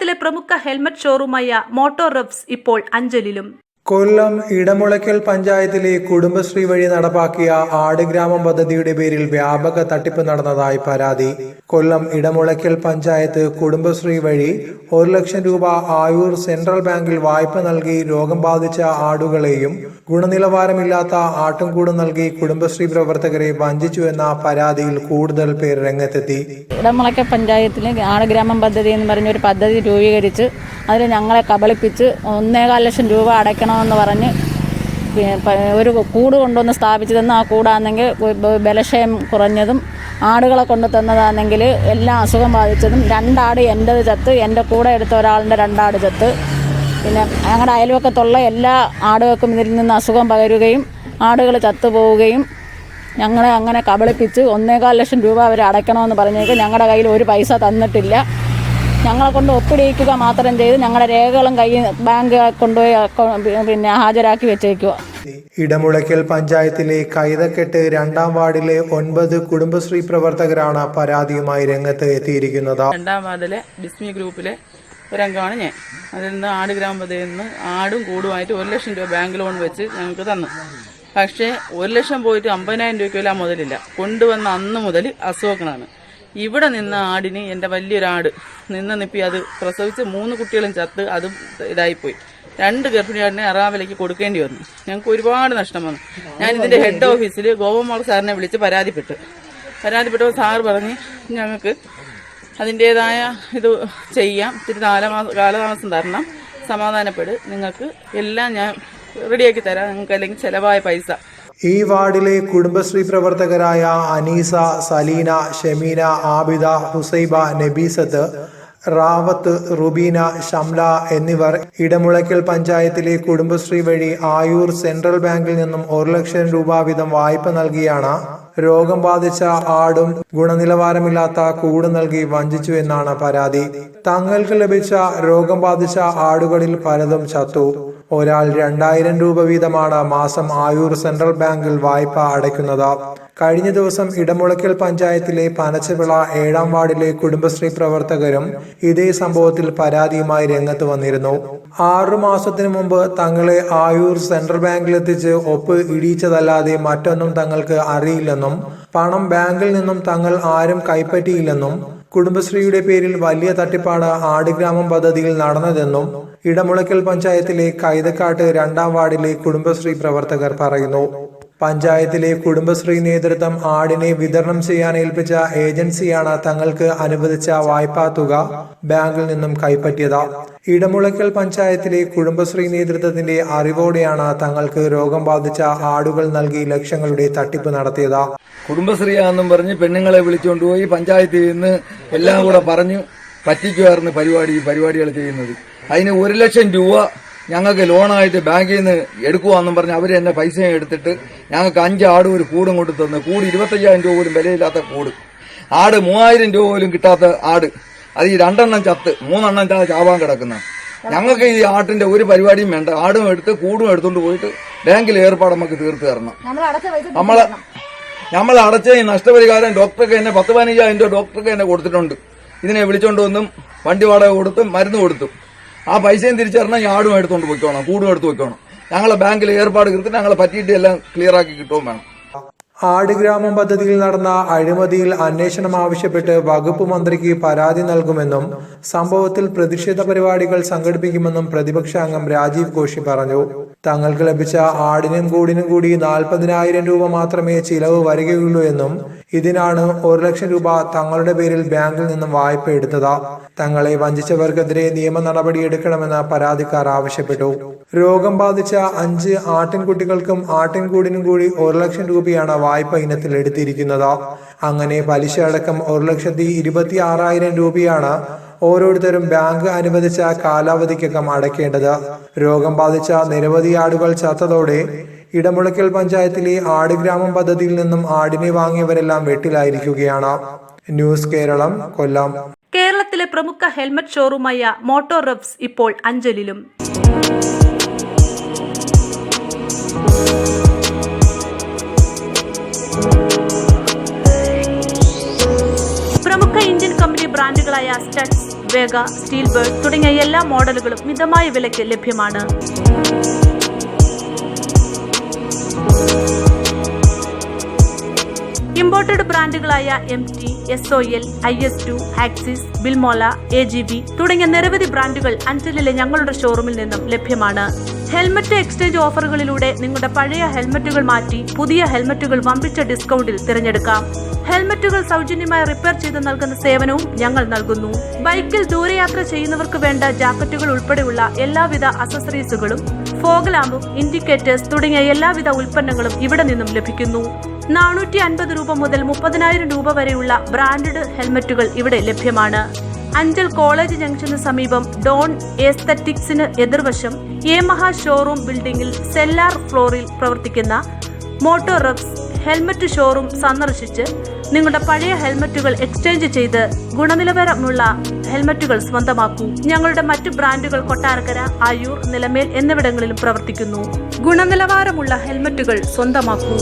കേരളത്തിലെ പ്രമുഖ helmet ഷോറൂമായ motor റെവ്സ് ഇപ്പോൾ അഞ്ചലിലും. കൊല്ലം ഇടമുളയ്ക്കൽ പഞ്ചായത്തിലെ കുടുംബശ്രീ വഴി നടപ്പാക്കിയ ആടുഗ്രാമം പദ്ധതിയുടെ പേരിൽ വ്യാപക തട്ടിപ്പ് നടന്നതായി പരാതി. കൊല്ലം ഇടമുളയ്ക്കൽ പഞ്ചായത്ത് കുടുംബശ്രീ വഴി 1 ലക്ഷം രൂപ ആയൂർ സെൻട്രൽ ബാങ്കിൽ വായ്പ നൽകി രോഗം ബാധിച്ച ആടുകളെയും ഗുണനിലവാരമില്ലാത്ത ആട്ടുംകൂടും നൽകി കുടുംബശ്രീ പ്രവർത്തകരെ വഞ്ചിച്ചു എന്ന പരാതിയിൽ കൂടുതൽ പേർ രംഗത്തെത്തി. ഇടമുളയ്ക്കൽ പഞ്ചായത്തിൽ ആടുഗ്രാമം പദ്ധതി എന്ന് പറഞ്ഞൊരു പദ്ധതി രൂപീകരിച്ച് അതിൽ ഞങ്ങളെ കബളിപ്പിച്ച് 1.25 ലക്ഷം രൂപ അടയ്ക്കണമെന്ന് പറഞ്ഞ് ഒരു കൂട് കൊണ്ടുവന്ന് സ്ഥാപിച്ചു തന്ന ആ കൂടാണെങ്കിൽ ബലക്ഷയം കുറഞ്ഞതും ആടുകളെ കൊണ്ട് തന്നതാണെങ്കിൽ എല്ലാം അസുഖം ബാധിച്ചതും 2 ആട് എൻ്റെത് ചത്ത്, എൻ്റെ കൂടെ എടുത്ത ഒരാളിൻ്റെ 2 ആട് ചത്ത്. പിന്നെ ഞങ്ങളുടെ അയൽവക്കത്തുള്ള എല്ലാ ആടുകൾക്കും ഇതിൽ നിന്ന് അസുഖം പകരുകയും ആടുകൾ ചത്തുപോവുകയും ഞങ്ങളെ അങ്ങനെ കബളിപ്പിച്ച് 1.25 ലക്ഷം രൂപ അവർ അടയ്ക്കണമെന്ന് പറഞ്ഞേക്ക് ഞങ്ങളുടെ കയ്യിൽ ഒരു പൈസ തന്നിട്ടില്ല. ഞങ്ങളെ കൊണ്ട് ഒപ്പിടിയിക്കുക മാത്രം ചെയ്ത് ഞങ്ങളുടെ രേഖകളും ബാങ്ക് കൊണ്ടുപോയി ഹാജരാക്കി വെച്ചേക്കുക. ഇടമുളയ്ക്കൽ പഞ്ചായത്തിലെ കൈതക്കെട്ട് 2-ാം വാർഡിലെ 9 കുടുംബശ്രീ പ്രവർത്തകരാണ് പരാതിയുമായി രംഗത്ത് എത്തിയിരിക്കുന്നത്. 2-ാം വാർഡിലെ ബിസ്മി ഗ്രൂപ്പിലെ ഒരംഗമാണ് ഞാൻ. അതിൽ നിന്ന് ആടുഗ്രാമ പദ്ധതിയിൽ നിന്ന് ആടും കൂടുമായിട്ട് 1 ലക്ഷം രൂപ ബാങ്ക് ലോൺ വെച്ച് ഞങ്ങൾക്ക് തന്നു. പക്ഷേ 1 ലക്ഷം പോയിട്ട് 50,000 രൂപയ്ക്കെല്ലാം മുതലില്ല. കൊണ്ടുവന്ന അന്ന് മുതൽ അസുഖങ്ങളാണ്. ഇവിടെ നിന്ന് ആടിന് എൻ്റെ വലിയൊരാട് നിപ്പി അത് പ്രസവിച്ച് 3 കുട്ടികളും ചത്ത് അതും ഇതായിപ്പോയി. 2 ഗർഭിണിയാടിനെ അറാവിലേക്ക് കൊടുക്കേണ്ടി വന്നു. ഞങ്ങൾക്ക് ഒരുപാട് നഷ്ടം വന്നു. ഞാൻ ഇതിൻ്റെ ഹെഡ് ഓഫീസിൽ ഗോപകുമാർ സാറിനെ വിളിച്ച് പരാതിപ്പെട്ടപ്പോൾ സാറ് പറഞ്ഞ് ഞങ്ങൾക്ക് അതിൻ്റേതായ ഇത് ചെയ്യാം, ഇത്തിരി കാലതാമസം തരണം, സമാധാനപ്പെട്, നിങ്ങൾക്ക് എല്ലാം ഞാൻ റെഡിയാക്കി തരാം, നിങ്ങൾക്ക് അല്ലെങ്കിൽ ചിലവായ പൈസ. ഈ വാർഡിലെ കുടുംബശ്രീ പ്രവർത്തകരായ അനീസ, സലീന, ഷമീന, ആബിദ, ഹുസൈബ, നബീസത്ത്, റാവത്ത്, റുബീന, ഷംല എന്നിവർ ഇടമുളയ്ക്കൽ പഞ്ചായത്തിലെ കുടുംബശ്രീ വഴി ആയൂർ സെൻട്രൽ ബാങ്കിൽ നിന്നും 1 ലക്ഷം രൂപ വീതം വായ്പ നൽകിയാണ് രോഗം ബാധിച്ച ആടും ഗുണനിലവാരമില്ലാത്ത കൂട് നൽകി വഞ്ചിച്ചു എന്നാണ് പരാതി. തങ്ങൾക്ക് ലഭിച്ച രോഗം ബാധിച്ച ആടുകളിൽ പലതും ചത്തു. ഒരാൾ 2000 രൂപ വീതമാണ് മാസം ആയൂർ സെൻട്രൽ ബാങ്കിൽ വായ്പ അടയ്ക്കുന്നത്. കഴിഞ്ഞ ദിവസം ഇടമുളയ്ക്കൽ പഞ്ചായത്തിലെ പനച്ചവിള 7-ാം വാർഡിലെ കുടുംബശ്രീ പ്രവർത്തകരും ഇതേ സംഭവത്തിൽ പരാതിയുമായി രംഗത്ത് വന്നിരുന്നു. 6 മാസത്തിനു മുമ്പ് തങ്ങളെ ആയൂർ സെൻട്രൽ ബാങ്കിലെത്തിച്ച് ഒപ്പ് ഇടിയിച്ചതല്ലാതെ മറ്റൊന്നും തങ്ങൾക്ക് അറിയില്ലെന്നും പണം ബാങ്കിൽ നിന്നും തങ്ങൾ ആരും കൈപ്പറ്റിയില്ലെന്നും കുടുംബശ്രീയുടെ പേരിൽ വലിയ തട്ടിപ്പാണ് ആടുഗ്രാമം പദ്ധതിയിൽ നടന്നതെന്നും ഇടമുളയ്ക്കൽ പഞ്ചായത്തിലെ കൈതക്കാട്ട് 2-ാം വാർഡിലെ കുടുംബശ്രീ പ്രവർത്തകർ പറയുന്നു. പഞ്ചായത്തിലെ കുടുംബശ്രീ നേതൃത്വം ആടിനെ വിതരണം ചെയ്യാൻ ഏൽപ്പിച്ച ഏജൻസിയാണ് തങ്ങൾക്ക് അനുവദിച്ച വായ്പാ തുക ബാങ്കിൽ നിന്നും കൈപ്പറ്റിയത്. ഇടമുളയ്ക്കൽ പഞ്ചായത്തിലെ കുടുംബശ്രീ നേതൃത്വത്തിന്റെ അറിവോടെയാണ് തങ്ങൾക്ക് രോഗം ബാധിച്ച ആടുകൾ നൽകി ലക്ഷങ്ങളുടെ തട്ടിപ്പ് നടത്തിയത്. കുടുംബശ്രീയാണെന്നും പറഞ്ഞ് പെണ്ണുങ്ങളെ വിളിച്ചുകൊണ്ടുപോയി പഞ്ചായത്തിൽ നിന്ന് എല്ലാം കൂടെ പറഞ്ഞു പറ്റിക്കുമായിരുന്നു പരിപാടികൾ ചെയ്യുന്നത്. അതിന് 1 ലക്ഷം രൂപ ഞങ്ങൾക്ക് ലോണായിട്ട് ബാങ്കിൽ നിന്ന് എടുക്കുവാന്നും പറഞ്ഞ് അവർ തന്നെ പൈസ എടുത്തിട്ട് ഞങ്ങൾക്ക് 5 ആട് ഒരു കൂടും കൊണ്ട് തന്നു. കൂട് 25,000 രൂപ പോലും വിലയില്ലാത്ത കൂട്. ആട് 3,000 രൂപ പോലും കിട്ടാത്ത ആട്. അത് ഈ 2 എണ്ണം ചത്ത് 3 എണ്ണം ചാവാൻ കിടക്കുന്ന. ഞങ്ങൾക്ക് ഈ ആട്ടിന്റെ ഒരു പരിപാടിയും വേണ്ട. ആടും എടുത്ത് കൂടും എടുത്തുകൊണ്ട് പോയിട്ട് ബാങ്കിൽ ഏർപ്പാട് നമുക്ക് തീർത്ത് തരണം. നമ്മൾ അടച്ച ഈ നഷ്ടപരിഹാരം ഡോക്ടർക്ക് തന്നെ 10-15,000 രൂപ ഡോക്ടർക്ക് തന്നെ കൊടുത്തിട്ടുണ്ട്. ഇതിനെ വിളിച്ചോണ്ട് വന്നും വണ്ടി വാടക കൊടുത്തും മരുന്ന് കൊടുത്തും ആ പൈസയും തിരിച്ചറിഞ്ഞാൽ ഈ ആടും എടുത്തുകൊണ്ട് പോയിക്കോണം, കൂടും എടുത്ത് വെക്കണം. ഞങ്ങളെ ബാങ്കിൽ ഏർപ്പാട് കൃത്യം ഞങ്ങളെ പറ്റിയിട്ട് എല്ലാം ക്ലിയർ ആക്കി കിട്ടുകയും വേണം. ആടുഗ്രാമം പദ്ധതിയിൽ നടന്ന അഴിമതിയിൽ അന്വേഷണം ആവശ്യപ്പെട്ട് വകുപ്പ് മന്ത്രിക്ക് പരാതി നൽകുമെന്നും സംഭവത്തിൽ പ്രതിഷേധ പരിപാടികൾ സംഘടിപ്പിക്കുമെന്നും പ്രതിപക്ഷാംഗം രാജീവ് ഘോഷി പറഞ്ഞു. തങ്ങൾക്ക് ലഭിച്ച ആടിനും കൂടിനും കൂടി 40,000 രൂപ മാത്രമേ ചിലവ് വരികയുള്ളൂ എന്നും ഇതിനാണ് 1 ലക്ഷം രൂപ തങ്ങളുടെ പേരിൽ ബാങ്കിൽ നിന്നും വായ്പ എടുത്തത്. തങ്ങളെ വഞ്ചിച്ചവർക്കെതിരെ നിയമ നടപടിയെടുക്കണമെന്ന് പരാതിക്കാർ ആവശ്യപ്പെട്ടു. രോഗം ബാധിച്ച 5 ആട്ടിൻകുട്ടികൾക്കും ആട്ടിൻകൂടിനും കൂടി 1 ലക്ഷം രൂപയാണ് വായ്പ ഇനത്തിൽ എടുത്തിരിക്കുന്നത്. അങ്ങനെ പലിശ അടക്കം 1,26,000 രൂപയാണ് ഓരോരുത്തരും ബാങ്ക് അനുവദിച്ച കാലാവധിക്കകം അടയ്ക്കേണ്ടത്. രോഗം ബാധിച്ച നിരവധി ആടുകൾ ചത്തതോടെ ഇടമുളയ്ക്കൽ പഞ്ചായത്തിലെ ആടുഗ്രാമം പദ്ധതിയിൽ നിന്നും ആടിനെ വാങ്ങിയവരെല്ലാം വെട്ടിലായിരിക്കുകയാണ്. ന്യൂസ് കേരളം, കൊല്ലം. കേരളത്തിലെ പ്രമുഖ ഹെൽമറ്റ് ഷോറൂമായ മോട്ടോർ റെവ്സ് ഇപ്പോൾ അഞ്ചലിലും. പ്രമുഖ ഇന്ത്യൻ കമ്പനി ബ്രാൻഡുകളായ സ്റ്റഡ്സ്, വേഗ, സ്റ്റീൽ ബേർഡ് തുടങ്ങിയ എല്ലാ മോഡലുകളും മിതമായ വിലയ്ക്ക് ലഭ്യമാണ്. ഇമ്പോർട്ടഡ് ബ്രാൻഡുകളായ MT, SOL, IS2, Axis, Bilmola, AGV തുടങ്ങിയ നിരവധി ബ്രാൻഡുകൾ അഞ്ചലിലെ ഞങ്ങളുടെ ഷോറൂമിൽ നിന്നും ലഭ്യമാണ്. ഹെൽമറ്റ് എക്സ്ചേഞ്ച് ഓഫറുകളിലൂടെ നിങ്ങളുടെ പഴയ ഹെൽമറ്റുകൾ മാറ്റി പുതിയ ഹെൽമറ്റുകൾ വമ്പിച്ച ഡിസ്കൗണ്ടിൽ തിരഞ്ഞെടുക്കാം. ഹെൽമറ്റുകൾ സൗജന്യമായി റിപ്പയർ ചെയ്ത് നൽകുന്ന സേവനവും ഞങ്ങൾ നൽകുന്നു. ബൈക്കിൽ ദൂരയാത്ര ചെയ്യുന്നവർക്ക് വേണ്ട ജാക്കറ്റുകൾ ഉൾപ്പെടെയുള്ള എല്ലാവിധ അക്സസറീസുകളും, ഫോഗ് ലാമ്പും, ഇൻഡിക്കേറ്റേഴ്സ് തുടങ്ങിയ എല്ലാവിധ ഉൽപ്പന്നങ്ങളും ഇവിടെ നിന്നും ലഭിക്കുന്നു. 450 രൂപ മുതൽ 30,000 രൂപ വരെയുള്ള ബ്രാൻഡഡ് ഹെൽമറ്റുകൾ ഇവിടെ ലഭ്യമാണ്. അഞ്ചൽ കോളേജ് ജംഗ്ഷന് സമീപം ഡോൺ എസ്തറ്റിക്സിന് എതിർവശം യമഹ ഷോറൂം ബിൽഡിംഗിൽ സെല്ലാർ ഫ്ലോറിൽ പ്രവർത്തിക്കുന്ന മോട്ടോ റെഫ്സ് ഹെൽമറ്റ് ഷോറൂം സന്ദർശിച്ച് നിങ്ങളുടെ പഴയ ഹെൽമറ്റുകൾ എക്സ്ചേഞ്ച് ചെയ്ത് ഗുണനിലവാരമുള്ള ഹെൽമറ്റുകൾ സ്വന്തമാക്കൂ. ഞങ്ങളുടെ മറ്റു ബ്രാൻഡുകൾ കൊട്ടാരക്കര, ആയൂർ, നിലമേൽ എന്നിവിടങ്ങളിലും പ്രവർത്തിക്കുന്നു. ഗുണനിലവാരമുള്ള ഹെൽമറ്റുകൾ സ്വന്തമാക്കൂ.